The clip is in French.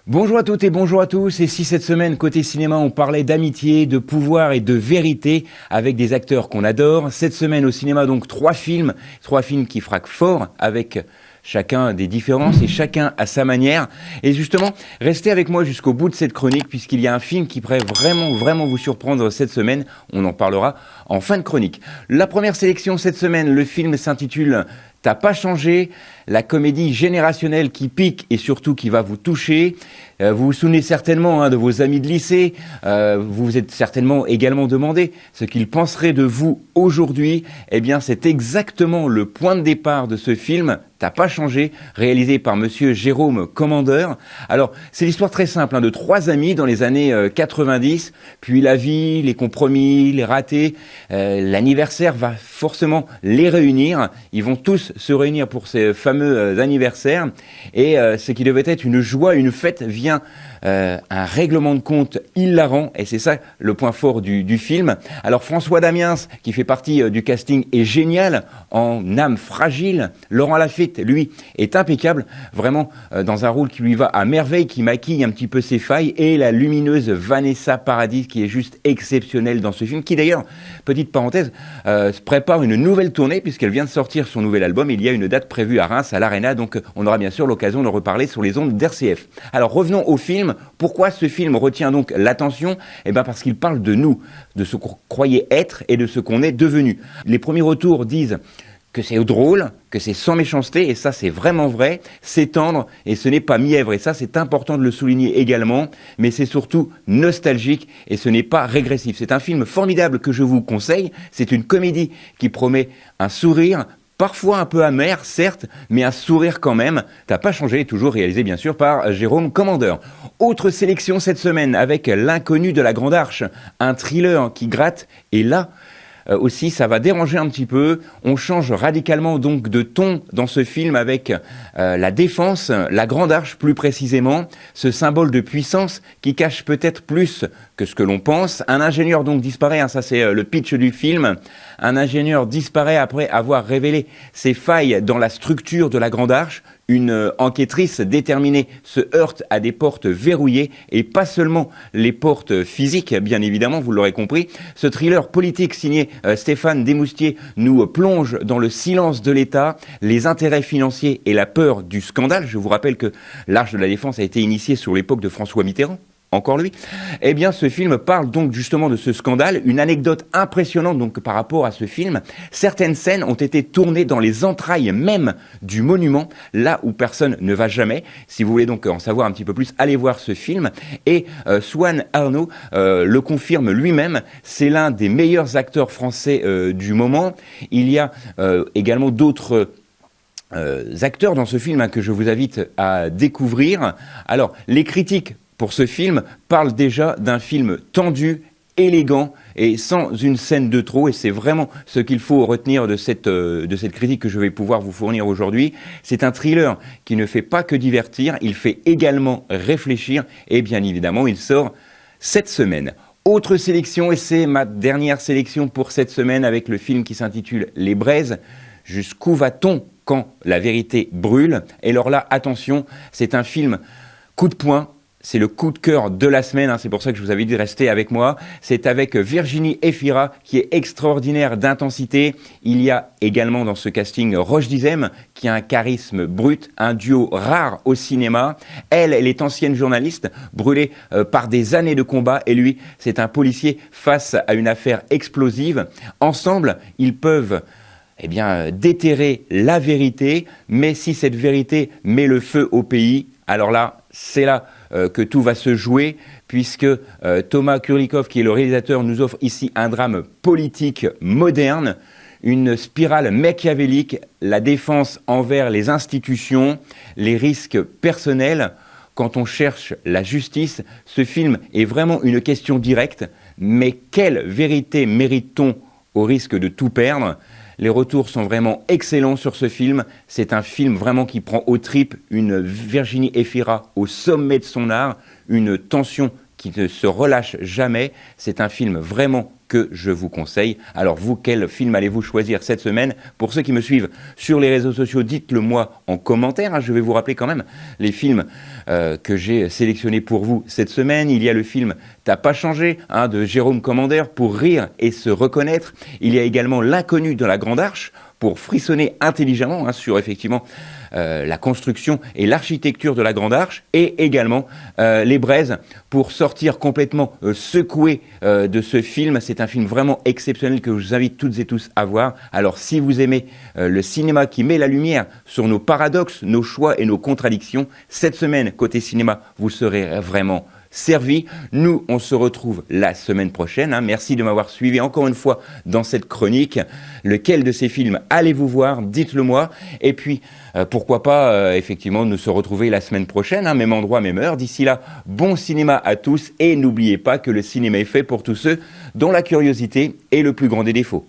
Bonjour à toutes et bonjour à tous. Et si cette semaine, côté cinéma, on parlait d'amitié, de pouvoir et de vérité avec des acteurs qu'on adore, cette semaine au cinéma, donc trois films qui frappent fort avec chacun des différences et chacun à sa manière. Et justement, restez avec moi jusqu'au bout de cette chronique puisqu'il y a un film qui pourrait vraiment vous surprendre cette semaine. On en parlera en fin de chronique. La première sélection cette semaine, le film s'intitule T'as pas changé, la comédie générationnelle qui pique et surtout qui va vous toucher. Vous vous souvenez certainement de vos amis de lycée, vous vous êtes certainement également demandé ce qu'ils penseraient de vous aujourd'hui. Eh bien, c'est exactement le point de départ de ce film, T'as pas changé, réalisé par monsieur Jérôme Commandeur. Alors, c'est l'histoire très simple de trois amis dans les années 90, puis la vie, les compromis, les ratés, l'anniversaire va forcément les réunir. Ils vont tous se réunir pour ces fameux anniversaires et ce qui devait être une joie, une fête vient un règlement de compte hilarant et c'est ça le point fort du film. Alors François Damiens qui fait partie du casting est génial en âme fragile. Laurent Lafitte lui est impeccable vraiment dans un rôle qui lui va à merveille, qui maquille un petit peu ses failles, et la lumineuse Vanessa Paradis qui est juste exceptionnelle dans ce film, qui d'ailleurs, petite parenthèse, prépare une nouvelle tournée puisqu'elle vient de sortir son nouvel album. Il y a une date prévue à Reims à l'Arena, donc on aura bien sûr l'occasion de reparler sur les ondes d'RCF. Alors revenons au film. Pourquoi ce film retient donc l'attention? Eh bien parce qu'il parle de nous, de ce qu'on croyait être et de ce qu'on est devenu. Les premiers retours disent que c'est drôle, que c'est sans méchanceté, et ça c'est vraiment vrai, c'est tendre, et ce n'est pas mièvre, et ça c'est important de le souligner également, mais c'est surtout nostalgique, et ce n'est pas régressif. C'est un film formidable que je vous conseille, c'est une comédie qui promet un sourire, parfois un peu amer, certes, mais un sourire quand même. T'as pas changé, toujours réalisé bien sûr par Jérôme Commandeur. Autre sélection cette semaine avec L'inconnu de la Grande Arche, un thriller qui gratte, et là, aussi, ça va déranger un petit peu. On change radicalement donc de ton dans ce film avec la défense, la Grande Arche plus précisément, ce symbole de puissance qui cache peut-être plus que ce que l'on pense. Un ingénieur donc disparaît, ça c'est le pitch du film. Un ingénieur disparaît après avoir révélé ses failles dans la structure de la Grande Arche. Une enquêtrice déterminée se heurte à des portes verrouillées et pas seulement les portes physiques, bien évidemment, vous l'aurez compris. Ce thriller politique signé Stéphane Desmoustiers nous plonge dans le silence de l'État, les intérêts financiers et la peur du scandale. Je vous rappelle que l'Arche de la Défense a été initiée sur l'époque de François Mitterrand. Encore lui. Eh bien, ce film parle donc justement de ce scandale. Une anecdote impressionnante donc par rapport à ce film. Certaines scènes ont été tournées dans les entrailles même du monument, là où personne ne va jamais. Si vous voulez donc en savoir un petit peu plus, allez voir ce film. Et Swan Arnaud le confirme lui-même. C'est l'un des meilleurs acteurs français du moment. Il y a également d'autres acteurs dans ce film que je vous invite à découvrir. Alors, les critiques pour ce film parle déjà d'un film tendu, élégant et sans une scène de trop, et c'est vraiment ce qu'il faut retenir de cette critique que je vais pouvoir vous fournir aujourd'hui. C'est un thriller qui ne fait pas que divertir, il fait également réfléchir, et bien évidemment il sort cette semaine. Autre sélection, et c'est ma dernière sélection pour cette semaine avec le film qui s'intitule Les Braises. Jusqu'où va-t-on quand la vérité brûle? Et alors là, attention, c'est un film coup de poing. C'est le coup de cœur de la semaine, c'est pour ça que je vous avais dit de rester avec moi. C'est avec Virginie Efira, qui est extraordinaire d'intensité. Il y a également dans ce casting Roche Dizem, qui a un charisme brut, un duo rare au cinéma. Elle est ancienne journaliste, brûlée par des années de combat, et lui, c'est un policier face à une affaire explosive. Ensemble, ils peuvent déterrer la vérité, mais si cette vérité met le feu au pays, alors là, c'est là que tout va se jouer, puisque Thomas Kurlikov, qui est le réalisateur, nous offre ici un drame politique moderne, une spirale machiavélique, la défense envers les institutions, les risques personnels. Quand on cherche la justice, ce film est vraiment une question directe, mais quelle vérité mérite-t-on au risque de tout perdre? Les retours sont vraiment excellents sur ce film. C'est un film vraiment qui prend aux tripes une Virginie Efira au sommet de son art, une tension qui ne se relâche jamais. C'est un film vraiment que je vous conseille. Alors vous, quel film allez-vous choisir cette semaine? Pour ceux qui me suivent sur les réseaux sociaux, dites-le moi en commentaire. Je vais vous rappeler quand même les films que j'ai sélectionnés pour vous cette semaine. Il y a le film T'as pas changé de Jérôme Commander pour rire et se reconnaître. Il y a également L'inconnu dans la Grande Arche pour frissonner intelligemment sur effectivement la construction et l'architecture de la Grande Arche, et également Les Braises pour sortir complètement secoué de ce film. C'est un film vraiment exceptionnel que je vous invite toutes et tous à voir. Alors si vous aimez le cinéma qui met la lumière sur nos paradoxes, nos choix et nos contradictions, cette semaine, côté cinéma, vous serez vraiment servi. Nous, on se retrouve la semaine prochaine. Merci de m'avoir suivi encore une fois dans cette chronique. Lequel de ces films allez-vous voir? Dites-le moi. Et puis, pourquoi pas, effectivement, nous se retrouver la semaine prochaine, même endroit, même heure. D'ici là, bon cinéma à tous. Et n'oubliez pas que le cinéma est fait pour tous ceux dont la curiosité est le plus grand des défauts.